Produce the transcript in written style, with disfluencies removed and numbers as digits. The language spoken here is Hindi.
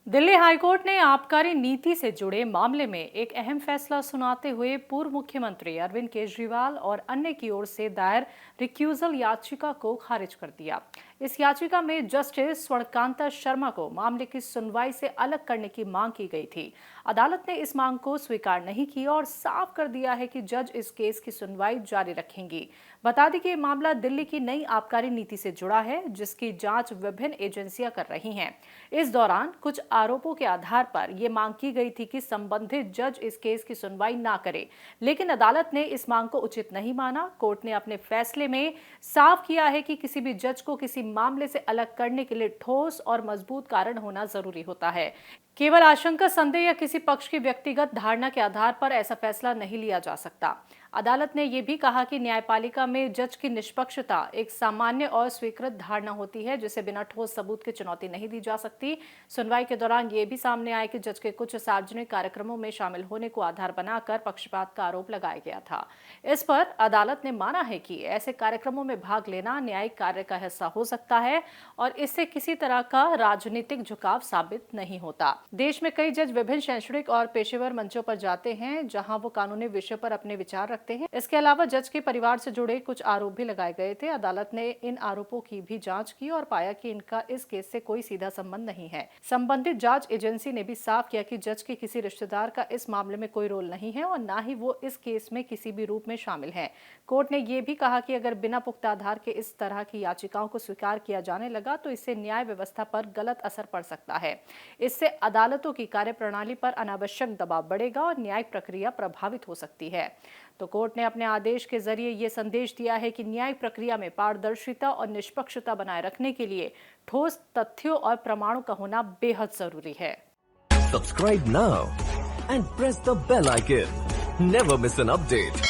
दिल्ली हाईकोर्ट ने आबकारी नीति से जुड़े मामले में एक अहम फैसला सुनाते हुए पूर्व मुख्यमंत्री अरविंद केजरीवाल और अन्य की ओर से दायर रिक्यूजल याचिका को खारिज कर दिया। इस याचिका में जस्टिस स्वर्णकांता शर्मा को मामले की सुनवाई से अलग करने की मांग की गई थी। अदालत ने इस मांग को स्वीकार नहीं किया और साफ कर दिया है कि जज इस केस की सुनवाई जारी रखेंगी। बता दें कि ये मामला दिल्ली की नई आबकारी नीति से जुड़ा है, जिसकी जांच विभिन्न एजेंसियां कर रही हैं। इस दौरान कुछ आरोपों के आधार पर यह मांग की गई थी कि संबंधित जज इस केस की सुनवाई ना करे, लेकिन अदालत ने इस मांग को उचित नहीं माना। कोर्ट ने अपने फैसले में साफ किया है कि किसी भी जज को किसी मामले से अलग करने के लिए ठोस और मजबूत कारण होना जरूरी होता है। केवल आशंका, संदेह या किसी पक्ष की व्यक्तिगत धारणा के आधार पर ऐसा फैसला नहीं लिया जा सकता। अदालत ने यह भी कहा कि न्यायपालिका में जज की निष्पक्षता एक सामान्य और स्वीकृत धारणा होती है, जिसे बिना ठोस सबूत के चुनौती नहीं दी जा सकती। सुनवाई के दौरान यह भी सामने आया कि जज के कुछ सार्वजनिक कार्यक्रमों में शामिल होने को आधार बनाकर पक्षपात का आरोप लगाया गया था। इस पर अदालत ने माना है कि ऐसे कार्यक्रमों में भाग लेना न्यायिक कार्य का हिस्सा हो सकता है और इससे किसी तरह का राजनीतिक झुकाव साबित नहीं होता। देश में कई जज विभिन्न शैक्षणिक और पेशेवर मंचों पर जाते हैं, जहां वो कानूनी विषय पर अपने विचार रखते हैं। इसके अलावा जज के परिवार से जुड़े कुछ आरोप भी लगाए गए थे। अदालत ने इन आरोपों की भी जांच की और पाया कि इनका इस केस से कोई सीधा संबंध नहीं है। संबंधित जांच एजेंसी ने भी साफ किया कि जज के किसी रिश्तेदार का इस मामले में कोई रोल नहीं है और न ही वो इस केस में किसी भी रूप में शामिल है। कोर्ट ने यह भी कहा कि अगर बिना पुख्ता आधार के इस तरह की याचिकाओं को स्वीकार किया जाने लगा तो इससे न्याय व्यवस्था पर गलत असर पड़ सकता है। इससे अदालतों की कार्यप्रणाली पर अनावश्यक दबाव बढ़ेगा और न्यायिक प्रक्रिया प्रभावित हो सकती है। तो कोर्ट ने अपने आदेश के जरिए यह संदेश दिया है कि न्यायिक प्रक्रिया में पारदर्शिता और निष्पक्षता बनाए रखने के लिए ठोस तथ्यों और प्रमाणों का होना बेहद जरूरी है। Subscribe now and press the bell icon. Never miss an update.